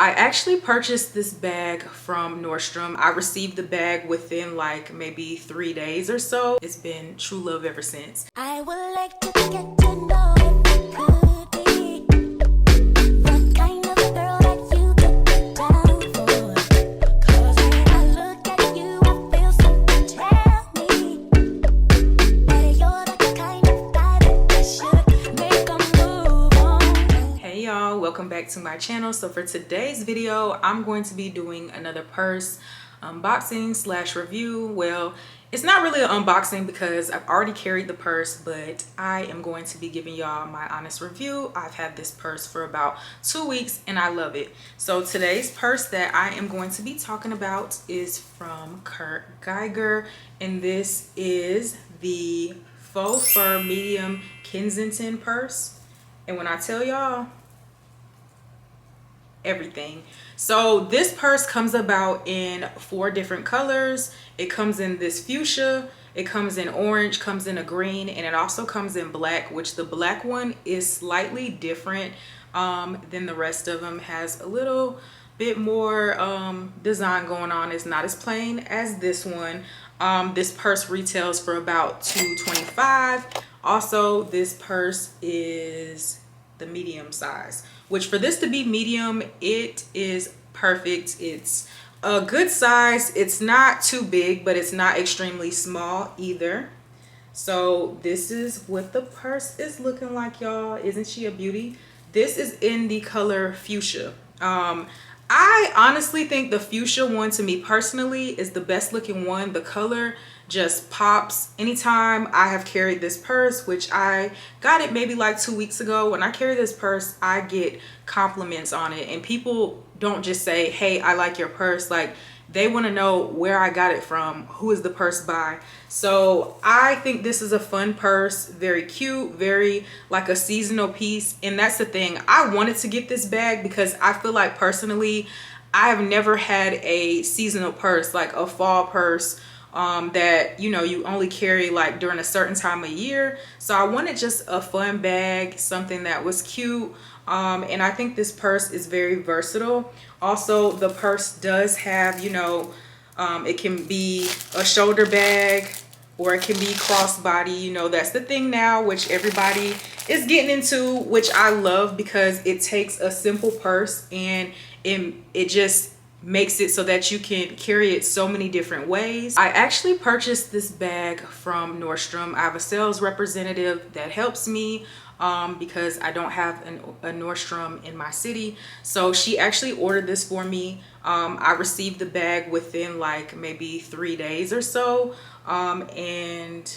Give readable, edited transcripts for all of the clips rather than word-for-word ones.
I actually purchased this bag from Nordstrom. I received the bag within like maybe 3 days or so. It's been true love ever since. I would like to get to know if you could be the kind of girl that you could get down for. 'Cause when I look at you, I feel something tell me that you're the kind of guy that I should make a move on. Hey y'all, welcome back to my channel. So for today's video, I'm going to be doing another purse unboxing slash review. Well, it's not really an unboxing because I've already carried the purse, but I am going to be giving y'all my honest review. I've had this purse for about 2 weeks and I love it. So today's purse that I am going to be talking about is from Geiger, and this is the Faux Fur Medium Kensington purse. And when I tell y'all, everything. So this purse comes about in 4 different colors. It comes in this fuchsia, it comes in orange, comes in a green, and it also comes in black, which the black one is slightly different than the rest of them. Has a little bit more design going on. It's not as plain as this one. This purse retails for about $225. Also, this purse is the medium size, which for this to be medium, it is perfect. It's a good size. It's not too big, but it's not extremely small either. So this is what the purse is looking like, y'all. Isn't she a beauty? This is in the color fuchsia. I honestly think the fuchsia one, to me personally, is the best looking one. The color just pops. Anytime I have carried this purse, which I got it maybe like 2 weeks ago, when I carry this purse, I get compliments on it, and people don't just say, hey, I like your purse. Like, they want to know where I got it from, who is the purse by. So I think this is a fun purse, very cute, very like a seasonal piece. And that's the thing, I wanted to get this bag because I feel like personally I have never had a seasonal purse, like a fall purse that, you know, you only carry like during a certain time of year. So I wanted just a fun bag, something that was cute. And I think this purse is very versatile. Also, the purse does have, you know, it can be a shoulder bag or it can be crossbody. You know, that's the thing now, which everybody is getting into, which I love because it takes a simple purse and it just makes it so that you can carry it so many different ways. I actually purchased this bag from Nordstrom. I have a sales representative that helps me because I don't have a Nordstrom in my city. So she actually ordered this for me. I received the bag within like maybe 3 days or so. And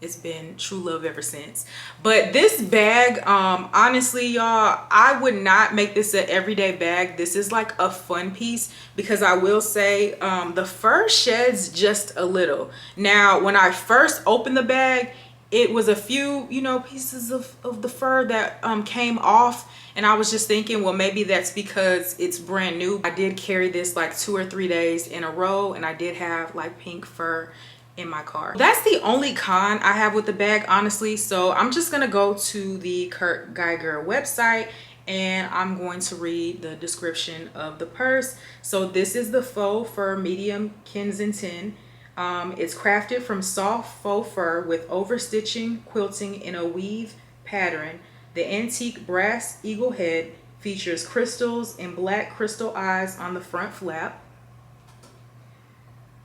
it's been true love ever since. But this bag, honestly, y'all, I would not make this an everyday bag. This is like a fun piece because I will say the fur sheds just a little. Now, when I first opened the bag, it was a few, you know, pieces of the fur that came off, and I was just thinking, well, maybe that's because it's brand new. I did carry this like 2 or 3 days in a row, and I did have like pink fur in my car. That's the only con I have with the bag, honestly. So I'm just gonna go to the Geiger website and I'm going to read the description of the purse. So this is the Faux Fur Medium Kensington. It's crafted from soft faux fur with overstitching, quilting in a weave pattern. The antique brass eagle head features crystals and black crystal eyes on the front flap.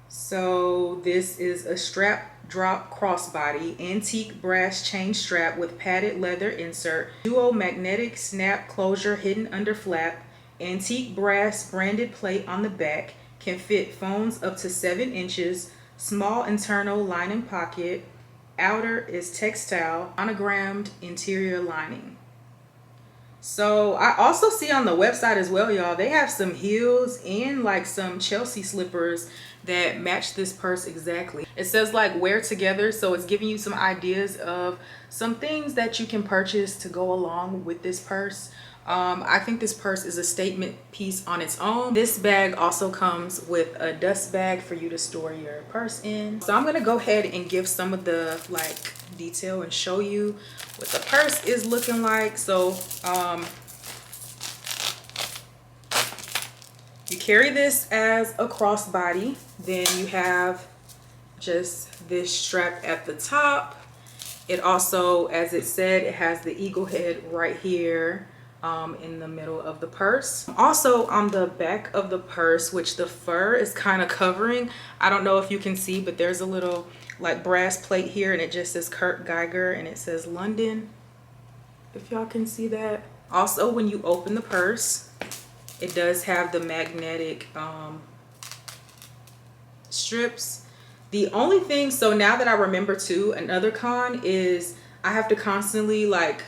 So this is a strap drop crossbody, antique brass chain strap with padded leather insert, duo magnetic snap closure hidden under flap, antique brass branded plate on the back, can fit phones up to 7 inches, small internal lining pocket, outer is textile, monogrammed interior lining. So I also see on the website as well, y'all, they have some heels and like some Chelsea slippers that match this purse exactly. It says like wear together, so it's giving you some ideas of some things that you can purchase to go along with this purse. I think this purse is a statement piece on its own. This bag also comes with a dust bag for you to store your purse in. So I'm gonna go ahead and give some of the like detail and show you what the purse is looking like. So You carry this as a crossbody. Then you have just this strap at the top. It also, as it said, it has the eagle head right here in the middle of the purse. Also on the back of the purse, which the fur is kind of covering, I don't know if you can see, but there's a little like brass plate here, and it just says Kurt Geiger, and it says London, if y'all can see that. Also, when you open the purse, it does have the magnetic strips. The only thing, so now that I remember too, another con is I have to constantly like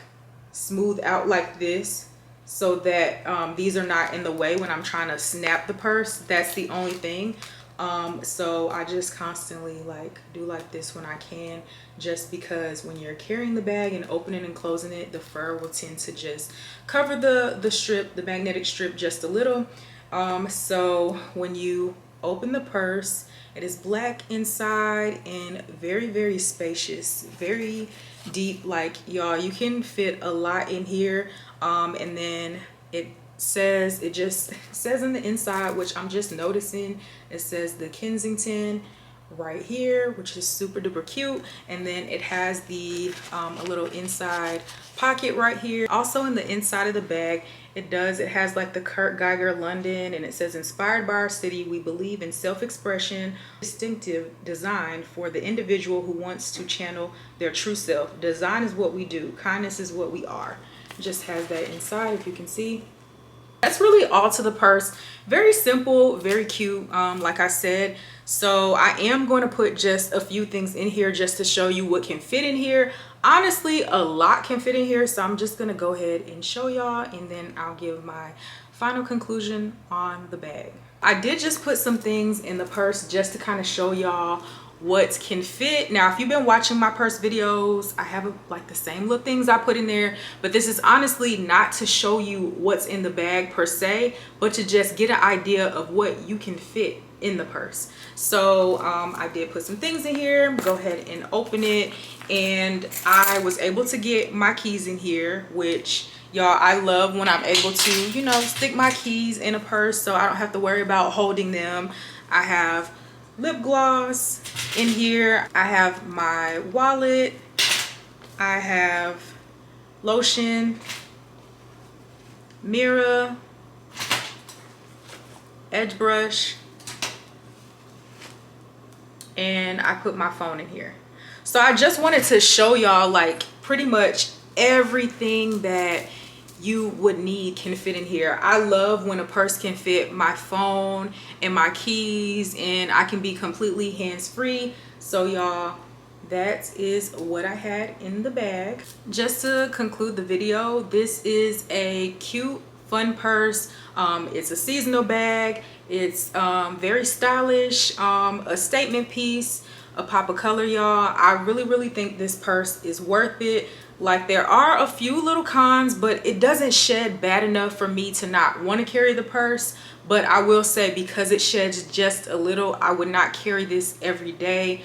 smooth out like this so that these are not in the way when I'm trying to snap the purse. That's the only thing. So I just constantly like do like this when I can, just because when you're carrying the bag and opening and closing it, the fur will tend to just cover the strip, the magnetic strip, just a little. So when you open the purse, it is black inside and very, very spacious, very deep. Like, y'all, you can fit a lot in here. And then it just says on the inside, which I'm just noticing, it says the Kensington right here, which is super duper cute. And then it has the a little inside pocket right here. Also in the inside of the bag, it has like the Kurt Geiger London, and it says, inspired by our city, we believe in self-expression, distinctive design for the individual who wants to channel their true self. Design is what we do, kindness is what we are. Just has that inside, if you can see. That's really all to the purse. Very simple, very cute, like I said. So I am going to put just a few things in here just to show you what can fit in here. Honestly, a lot can fit in here, so I'm just gonna go ahead and show y'all, and then I'll give my final conclusion on the bag. I did just put some things in the purse just to kind of show y'all what can fit. Now, if you've been watching my purse videos, I have like the same little things I put in there, but this is honestly not to show you what's in the bag per se, but to just get an idea of what you can fit in the purse. So I did put some things in here. Go ahead and open it, and I was able to get my keys in here, which, y'all, I love when I'm able to, you know, stick my keys in a purse so I don't have to worry about holding them. I have lip gloss in here. I have my wallet. I have lotion, mirror, edge brush, and I put my phone in here. So I just wanted to show y'all like pretty much everything that you would need can fit in here. I love when a purse can fit my phone and my keys, and I can be completely hands-free. So y'all, that is what I had in the bag. Just to conclude the video, this is a cute, fun purse. It's a seasonal bag. It's very stylish, a statement piece, a pop of color, y'all. I really think this purse is worth it. Like, there are a few little cons, but it doesn't shed bad enough for me to not want to carry the purse. But I will say, because it sheds just a little, I would not carry this every day.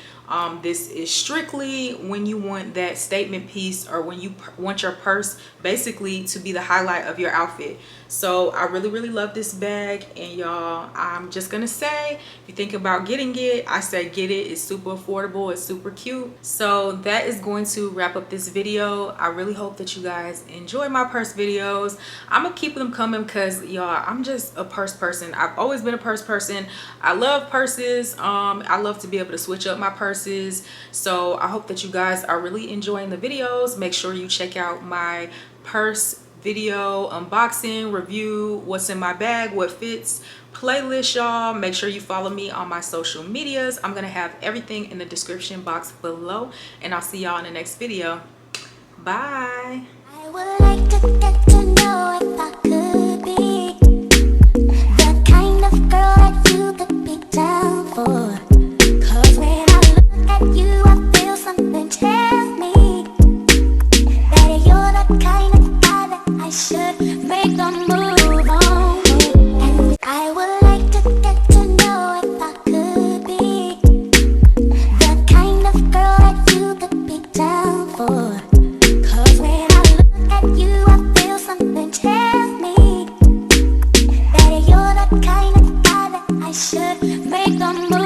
This is strictly when you want that statement piece, or when you want your purse basically to be the highlight of your outfit. So I really love this bag, and y'all, I'm just gonna say, if you think about getting it, I say get it. It's super affordable, it's super cute. So that is going to wrap up this video. I really hope that you guys enjoy my purse videos. I'm gonna keep them coming because, y'all, I'm just a purse person. I've always been a purse person. I love purses. I love to be able to switch up my purses. So I hope that you guys are really enjoying the videos. Make sure you check out my purse video unboxing, review, what's in my bag, what fits playlist, y'all. Make sure you follow me on my social medias. I'm gonna have everything in the description box below, and I'll see y'all in the next video. Bye. I would like to get to know if I could be the kind of girl that you could be down for. 'Cause when I look at you, I feel something tell me that you're the kind of guy that I should make the move on. And I would like to get to know if I could be the kind of girl that you could be down for. 'Cause when I look at you, I feel something tell me I should make the move.